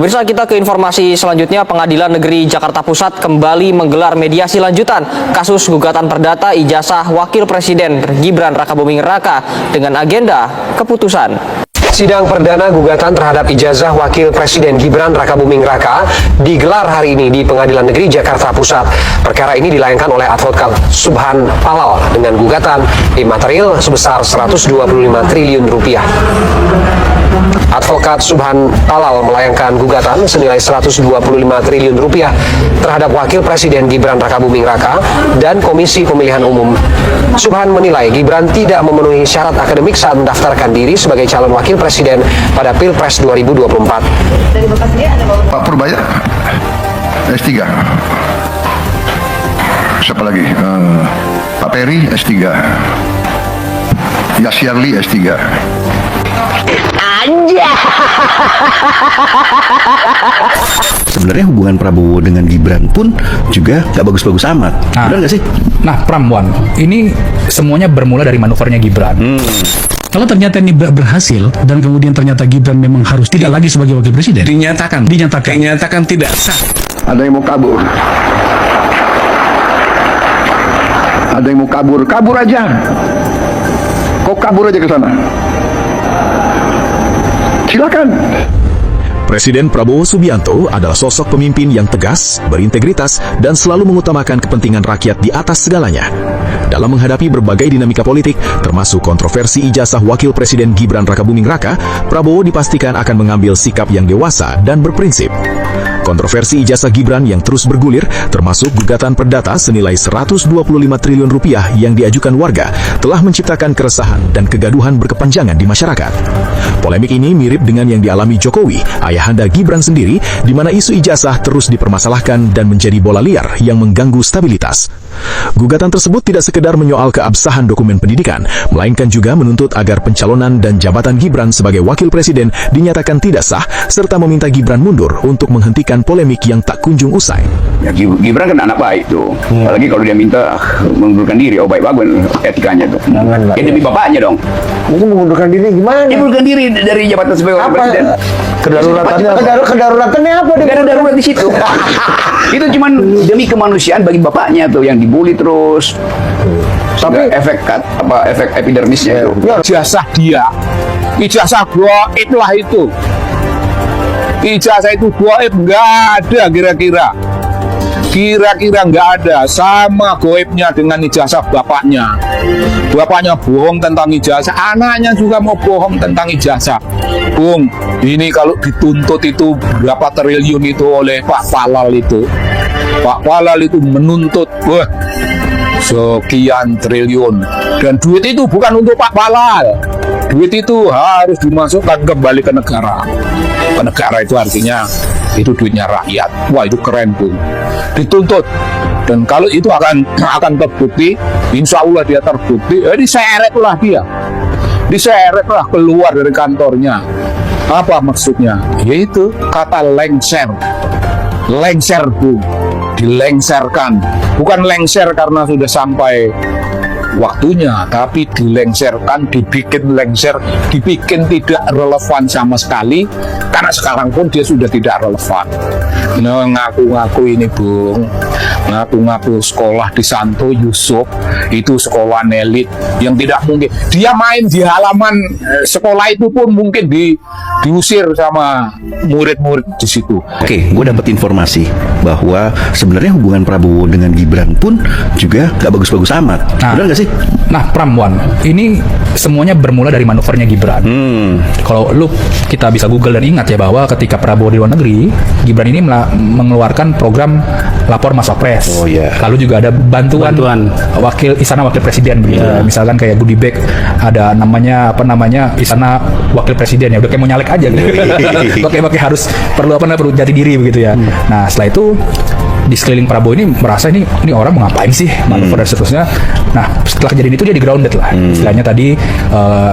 Pemirsa, kita ke informasi selanjutnya. Pengadilan Negeri Jakarta Pusat kembali menggelar mediasi lanjutan kasus gugatan perdata ijazah Wakil Presiden Gibran Rakabuming Raka dengan agenda keputusan. Sidang perdana gugatan terhadap ijazah Wakil Presiden Gibran Rakabuming Raka digelar hari ini di Pengadilan Negeri Jakarta Pusat. Perkara ini dilayangkan oleh advokat Subhan Palal dengan gugatan imaterial sebesar 125 triliun rupiah. Advokat Subhan Palal melayangkan gugatan senilai 125 triliun rupiah terhadap Wakil Presiden Gibran Rakabuming Raka dan Komisi Pemilihan Umum. Subhan menilai Gibran tidak memenuhi syarat akademik saat mendaftarkan diri sebagai calon Wakil Presiden pada Pilpres 2024. Pak Purbaya S3. Siapa lagi? Pak Peri S3. Yasyarli S3. Sebenarnya hubungan Prabowo dengan Gibran pun juga gak bagus-bagus amat. Benar gak sih? Nah, Pramwan, ini semuanya bermula dari manuvernya Gibran. Kalau ternyata ini berhasil dan kemudian ternyata Gibran memang harus tidak lagi sebagai wakil presiden, dinyatakan tidak sah. Ada yang mau kabur. Ada yang mau kabur. Kabur aja. Kok kabur aja ke sana? Silakan. Presiden Prabowo Subianto adalah sosok pemimpin yang tegas, berintegritas, dan selalu mengutamakan kepentingan rakyat di atas segalanya. Dalam menghadapi berbagai dinamika politik, termasuk kontroversi ijazah Wakil Presiden Gibran Rakabuming Raka, Prabowo dipastikan akan mengambil sikap yang dewasa dan berprinsip. Kontroversi ijazah Gibran yang terus bergulir, termasuk gugatan perdata senilai 125 triliun rupiah yang diajukan warga, telah menciptakan keresahan dan kegaduhan berkepanjangan di masyarakat. Polemik ini mirip dengan yang dialami Jokowi, ayahanda Gibran sendiri, di mana isu ijazah terus dipermasalahkan dan menjadi bola liar yang mengganggu stabilitas. Gugatan tersebut tidak sekedar menyoal keabsahan dokumen pendidikan, melainkan juga menuntut agar pencalonan dan jabatan Gibran sebagai wakil presiden dinyatakan tidak sah, serta meminta Gibran mundur untuk menghentikan polemik yang tak kunjung usai. Ya, Gibran kan anak baik tuh, apalagi kalau dia minta mengundurkan diri, baik-bagus etikanya tuh. Demi bapaknya dong. Itu mengundurkan diri gimana? Dia mengundurkan diri dari jabatan sebagai wakil presiden. Kedaruratannya apa? Gak ada darurat di situ. Itu cuman demi kemanusiaan bagi bapaknya tuh yang dibully terus. Tapi efek epidermisnya itu. Ijazah dia, ijazah goib lah itu. Ijazah itu goib nggak ada kira-kira nggak ada, sama goibnya dengan ijazah bapaknya. Bapaknya bohong tentang ijazah, anaknya juga mau bohong tentang ijazah. Bung, ini kalau dituntut itu berapa triliun itu oleh Pak Palal itu. Pak Palal itu menuntut sekian triliun, dan duit itu bukan untuk Pak Palal. Duit itu harus dimasukkan kembali ke negara. Ke negara itu artinya itu duitnya rakyat. Wah, itu keren, Bung. Dituntut. Dan kalau itu akan terbukti, insya Allah dia terbukti, diseretlah dia. Diseretlah keluar dari kantornya. Apa maksudnya? Yaitu kata lengser. Lengser, Bung. Dilengserkan. Bukan lengser karena sudah sampai waktunya, tapi dilengserkan, dibikin lengser, dibikin tidak relevan sama sekali, karena sekarang pun dia sudah tidak relevan. Ngaku-ngaku ini, Bung, ngaku-ngaku sekolah di Santo Yusuf, itu sekolah elit yang tidak mungkin. Dia main di halaman sekolah itu pun mungkin diusir sama murid-murid di situ. Oke, gue dapat informasi bahwa sebenarnya hubungan Prabowo dengan Gibran pun juga gak bagus-bagus amat. Benar gak sih? Nah, Pramwan, ini semuanya bermula dari manuvernya Gibran. Kalau kita bisa Google dan ingat ya bahwa ketika Prabowo di luar negeri, Gibran ini mengeluarkan program lapor Mas Wapres. Oh iya. Lalu juga ada bantuan Istana Wakil Presiden begitu. Misalkan kayak Budibek ada namanya Istana Wakil Presiden, ya udah kayak mau nyalek aja gitu. Pakai harus perlu jati diri begitu ya. Nah, setelah itu di sekeliling Prabowo ini merasa ini orang mau ngapain sih, manuver dan seterusnya. Nah, setelah kejadian itu dia di grounded lah. Istilahnya tadi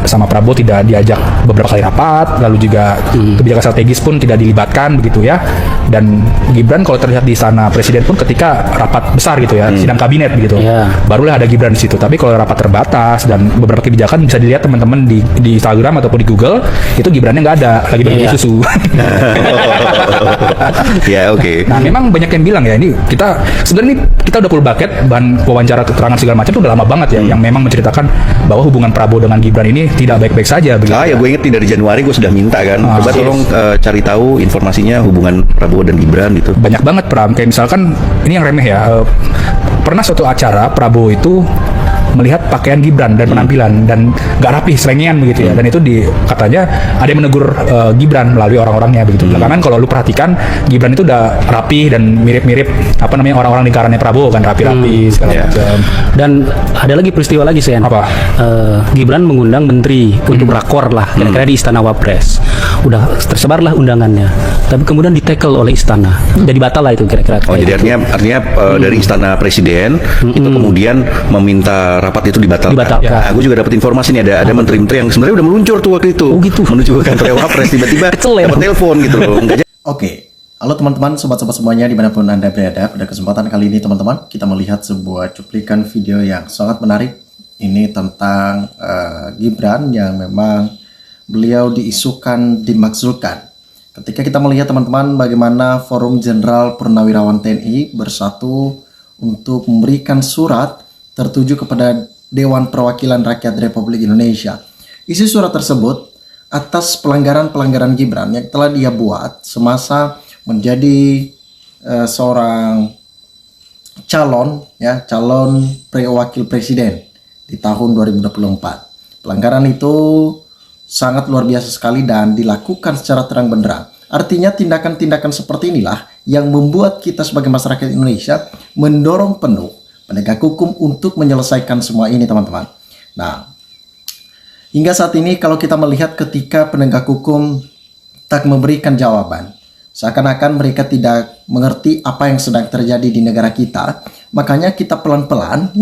sama Prabowo tidak diajak beberapa kali rapat, lalu juga kebijakan strategis pun tidak dilibatkan begitu ya. Dan Gibran kalau terlihat di sana presiden pun ketika rapat besar gitu ya, sidang kabinet begitu, barulah ada Gibran di situ. Tapi kalau rapat terbatas dan beberapa kebijakan bisa dilihat teman-teman di Instagram ataupun di Google, itu Gibrannya nggak ada, lagi bagi susu. Ya, oke. Nah, memang banyak yang bilang ya ini kita sebenarnya kita udah full bucket bahan wawancara keterangan segala macam itu udah lama banget ya yang memang menceritakan bahwa hubungan Prabowo dengan Gibran ini tidak baik-baik saja begitu. Ya gue inget nih dari Januari gue sudah minta kan, coba tolong cari tahu informasinya hubungan Prabowo dan Gibran gitu. Banyak banget Pram, kayak misalkan ini yang remeh ya. Pernah suatu acara Prabowo itu melihat pakaian Gibran dan penampilan dan gak rapih, selengean begitu ya, dan itu katanya ada yang menegur Gibran melalui orang-orangnya begitu. Belakangan kalau lu perhatikan Gibran itu udah rapih dan mirip-mirip orang-orang lingkarannya Prabowo kan, rapi-rapi segala macam. Dan ada lagi peristiwa lagi Sen. Apa? Gibran mengundang menteri untuk rakor lah kira-kira di Istana Wapres. Udah tersebarlah undangannya, tapi kemudian ditekel oleh istana, jadi batal lah itu kira-kira. Oh, jadi artinya dari Istana Presiden itu kemudian meminta rapat itu dibatalkan. Dibatalkan. Aku juga dapat informasi nih ada menteri-menteri yang sebenarnya udah meluncur tuh waktu itu. Oh, gitu. Menuju ke kantor Wapres, tiba-tiba dapat telepon gitu loh. Oke, halo teman-teman, sobat-sobat semuanya dimanapun Anda berada. Pada kesempatan kali ini teman-teman, kita melihat sebuah cuplikan video yang sangat menarik. Ini tentang Gibran yang memang beliau diisukan dimakzulkan. Ketika kita melihat teman-teman bagaimana Forum Jenderal Purnawirawan TNI bersatu untuk memberikan surat tertuju kepada Dewan Perwakilan Rakyat Republik Indonesia. Isi surat tersebut atas pelanggaran-pelanggaran Gibran yang telah dia buat semasa menjadi seorang calon wakil presiden di tahun 2024. Pelanggaran itu sangat luar biasa sekali dan dilakukan secara terang benderang. Artinya tindakan-tindakan seperti inilah yang membuat kita sebagai masyarakat Indonesia mendorong penuh penegak hukum untuk menyelesaikan semua ini teman-teman. Nah, hingga saat ini kalau kita melihat ketika penegak hukum tak memberikan jawaban, seakan-akan mereka tidak mengerti apa yang sedang terjadi di negara kita. Makanya kita pelan-pelan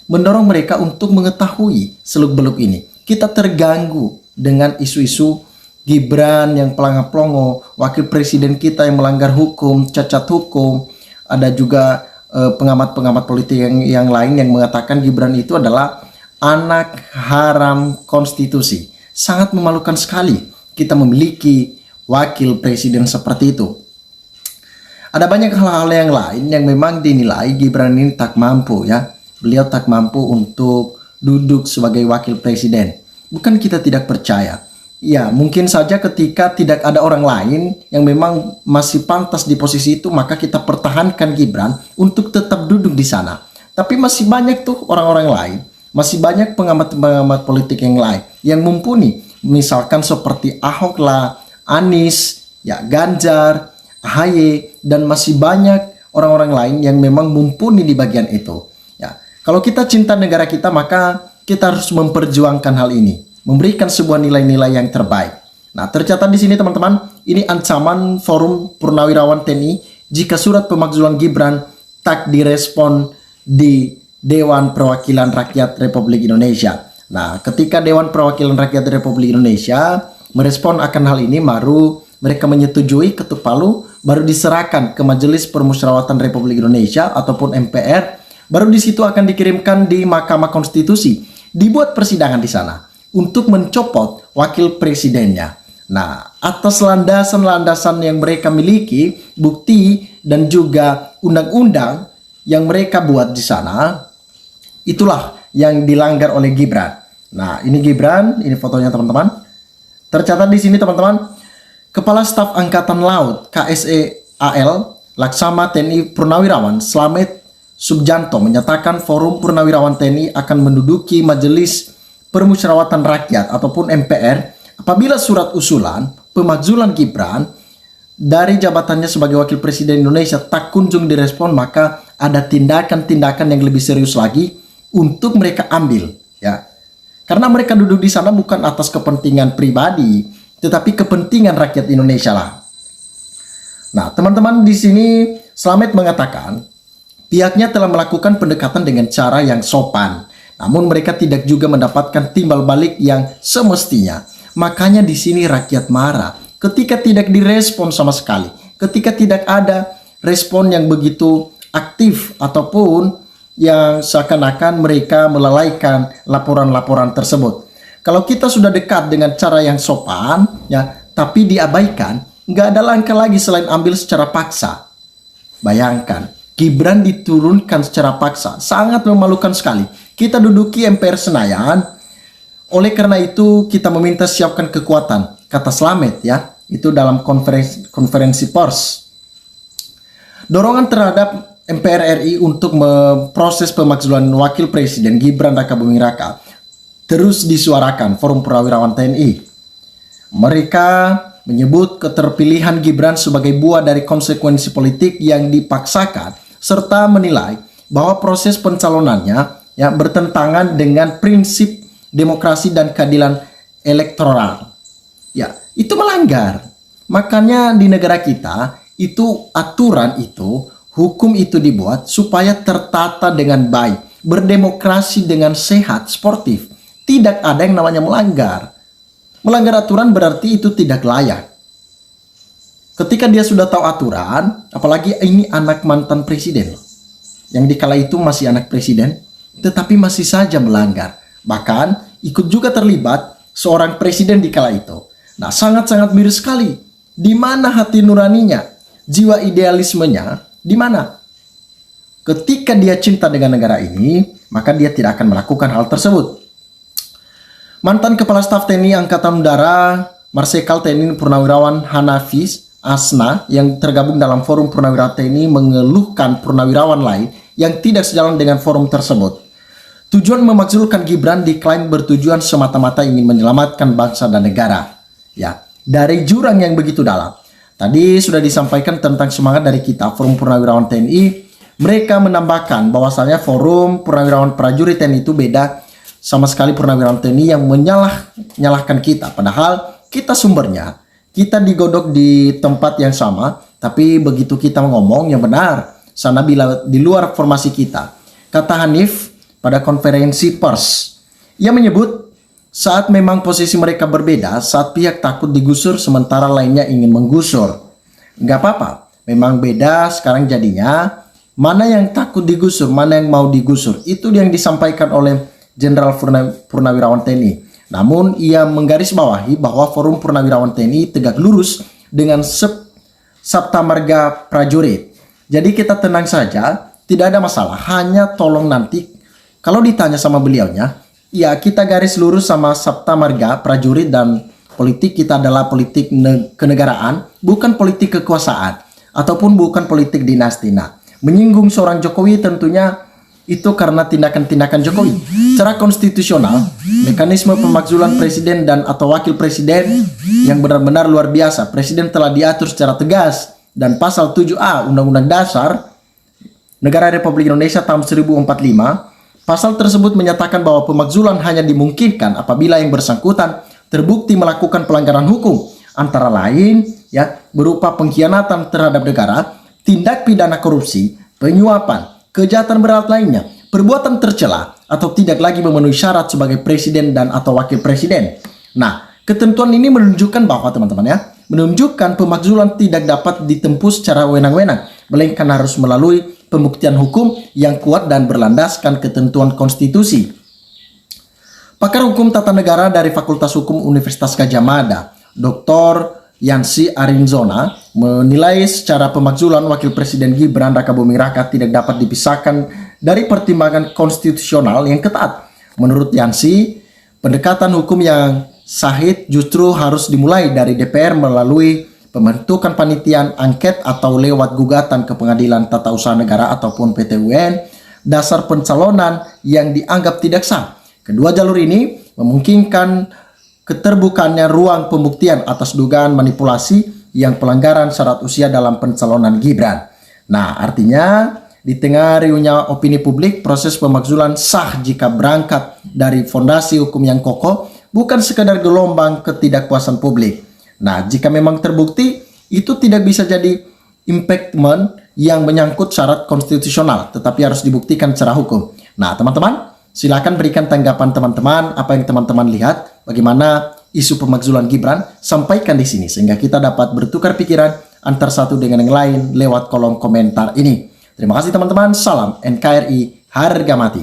mendorong mereka untuk mengetahui seluk-beluk ini. Kita terganggu dengan isu-isu Gibran yang pelangap-pelongo, wakil presiden kita yang melanggar hukum, cacat hukum. Ada juga pengamat-pengamat politik yang lain yang mengatakan Gibran itu adalah anak haram konstitusi. Sangat memalukan sekali kita memiliki wakil presiden seperti itu. Ada banyak hal-hal yang lain yang memang dinilai Gibran ini tak mampu Beliau tak mampu untuk duduk sebagai wakil presiden. Bukan kita tidak percaya. Ya, mungkin saja ketika tidak ada orang lain yang memang masih pantas di posisi itu, maka kita pertahankan Gibran untuk tetap duduk di sana. Tapi masih banyak tuh orang-orang lain, masih banyak pengamat-pengamat politik yang lain yang mumpuni. Misalkan seperti Ahok lah, Anies, Ganjar, AHY, dan masih banyak orang-orang lain yang memang mumpuni di bagian itu. Kalau kita cinta negara kita, maka kita harus memperjuangkan hal ini, memberikan sebuah nilai-nilai yang terbaik. Nah, tercatat di sini teman-teman, ini ancaman Forum Purnawirawan TNI jika surat pemakzulan Gibran tak direspon di Dewan Perwakilan Rakyat Republik Indonesia. Nah, ketika Dewan Perwakilan Rakyat Republik Indonesia merespon akan hal ini, baru mereka menyetujui, ketuk palu, baru diserahkan ke Majelis Permusyawaratan Republik Indonesia ataupun MPR. Baru di situ akan dikirimkan di Mahkamah Konstitusi, dibuat persidangan di sana untuk mencopot wakil presidennya. Nah, atas landasan-landasan yang mereka miliki, bukti dan juga undang-undang yang mereka buat di sana, itulah yang dilanggar oleh Gibran. Nah, ini Gibran, ini fotonya teman-teman. Tercatat di sini teman-teman, Kepala Staf Angkatan Laut KSEAL Laksama TNI Purnawirawan Slamet Subjanto menyatakan Forum Purnawirawan TNI akan menduduki Majelis Permusyawaratan Rakyat ataupun MPR apabila surat usulan pemakzulan Gibran dari jabatannya sebagai Wakil Presiden Indonesia tak kunjung direspon, maka ada tindakan-tindakan yang lebih serius lagi untuk mereka ambil Karena mereka duduk di sana bukan atas kepentingan pribadi, tetapi kepentingan rakyat Indonesia lah. Nah, teman-teman, di sini Slamet mengatakan pihaknya telah melakukan pendekatan dengan cara yang sopan, namun mereka tidak juga mendapatkan timbal balik yang semestinya. Makanya di sini rakyat marah ketika tidak direspon sama sekali, ketika tidak ada respon yang begitu aktif ataupun yang seakan-akan mereka melalaikan laporan-laporan tersebut. Kalau kita sudah dekat dengan cara yang sopan tapi diabaikan, nggak ada langkah lagi selain ambil secara paksa. Bayangkan, Gibran diturunkan secara paksa, sangat memalukan sekali. Kita duduki MPR Senayan, oleh karena itu kita meminta siapkan kekuatan, kata Slamet ya, itu dalam konferensi pers. Dorongan terhadap MPR RI untuk memproses pemakzulan Wakil Presiden Gibran Rakabuming Raka terus disuarakan Forum Purnawirawan TNI. Mereka menyebut keterpilihan Gibran sebagai buah dari konsekuensi politik yang dipaksakan, serta menilai bahwa proses pencalonannya ya bertentangan dengan prinsip demokrasi dan keadilan elektoral. Ya, itu melanggar. Makanya di negara kita itu aturan itu, hukum itu dibuat supaya tertata dengan baik, berdemokrasi dengan sehat, sportif. Tidak ada yang namanya melanggar. Melanggar aturan berarti itu tidak layak. Ketika dia sudah tahu aturan, apalagi ini anak mantan presiden, yang dikala itu masih anak presiden, tetapi masih saja melanggar. Bahkan ikut juga terlibat seorang presiden dikala itu. Nah, sangat-sangat miris sekali. Di mana hati nuraninya, jiwa idealismenya, di mana? Ketika dia cinta dengan negara ini, maka dia tidak akan melakukan hal tersebut. Mantan Kepala Staf TNI Angkatan Udara Marsikal TNI Purnawirawan Hanafis Asna yang tergabung dalam Forum Purnawirawan TNI mengeluhkan purnawirawan lain yang tidak sejalan dengan forum tersebut. Tujuan memakzulkan Gibran diklaim bertujuan semata-mata ingin menyelamatkan bangsa dan negara. Ya, dari jurang yang begitu dalam. Tadi sudah disampaikan tentang semangat dari kita Forum Purnawirawan TNI. Mereka menambahkan bahwasanya Forum Purnawirawan Prajurit TNI itu beda sama sekali purnawirawan TNI yang menyalahkan kita. Padahal kita sumbernya, kita digodok di tempat yang sama, tapi begitu kita ngomong yang benar, sana bila di luar formasi kita. Kata Hanif pada konferensi pers, ia menyebut saat memang posisi mereka berbeda, saat pihak takut digusur sementara lainnya ingin menggusur. Nggak apa-apa, memang beda sekarang jadinya, mana yang takut digusur, mana yang mau digusur. Itu yang disampaikan oleh Jenderal Purnawirawan TNI. Namun ia menggarisbawahi bahwa Forum Purnawirawan TNI tegak lurus dengan Sabta Marga Prajurit. Jadi kita tenang saja, tidak ada masalah. Hanya tolong nanti kalau ditanya sama beliaunya, ya kita garis lurus sama Sabta Marga Prajurit, dan politik kita adalah politik kenegaraan, bukan politik kekuasaan ataupun bukan politik dinasti. Nah, menyinggung seorang Jokowi tentunya itu karena tindakan-tindakan Jokowi. Secara konstitusional, mekanisme pemakzulan presiden dan atau wakil presiden yang benar-benar luar biasa. Presiden telah diatur secara tegas dan pasal 7A Undang-Undang Dasar Negara Republik Indonesia tahun 1045. Pasal tersebut menyatakan bahwa pemakzulan hanya dimungkinkan apabila yang bersangkutan terbukti melakukan pelanggaran hukum, antara lain ya berupa pengkhianatan terhadap negara, tindak pidana korupsi, penyuapan, kejahatan berat lainnya, perbuatan tercela, atau tidak lagi memenuhi syarat sebagai presiden dan atau wakil presiden. Nah, ketentuan ini menunjukkan bahwa teman-teman ya, menunjukkan pemakzulan tidak dapat ditempuh secara wenang-wenang, melainkan harus melalui pembuktian hukum yang kuat dan berlandaskan ketentuan konstitusi. Pakar hukum tata negara dari Fakultas Hukum Universitas Gadjah Mada, Dr. Yansi Arinzona, menilai secara pemakzulan Wakil Presiden Gibran Rakabuming Raka tidak dapat dipisahkan dari pertimbangan konstitusional yang ketat. Menurut Yansi, pendekatan hukum yang sahih justru harus dimulai dari DPR melalui pembentukan panitia angket atau lewat gugatan ke Pengadilan Tata Usaha Negara ataupun PT-UN dasar pencalonan yang dianggap tidak sah. Kedua jalur ini memungkinkan keterbukaannya ruang pembuktian atas dugaan manipulasi yang pelanggaran syarat usia dalam pencalonan Gibran. Nah, artinya di tengah riuhnya opini publik, proses pemakzulan sah jika berangkat dari fondasi hukum yang kokoh, bukan sekadar gelombang ketidakpuasan publik. Nah, jika memang terbukti, itu tidak bisa jadi impeachment yang menyangkut syarat konstitusional, tetapi harus dibuktikan secara hukum. Nah, teman-teman, silakan berikan tanggapan teman-teman, apa yang teman-teman lihat, bagaimana isu pemakzulan Gibran, sampaikan di sini sehingga kita dapat bertukar pikiran antar satu dengan yang lain lewat kolom komentar ini. Terima kasih teman-teman, salam NKRI, harga mati.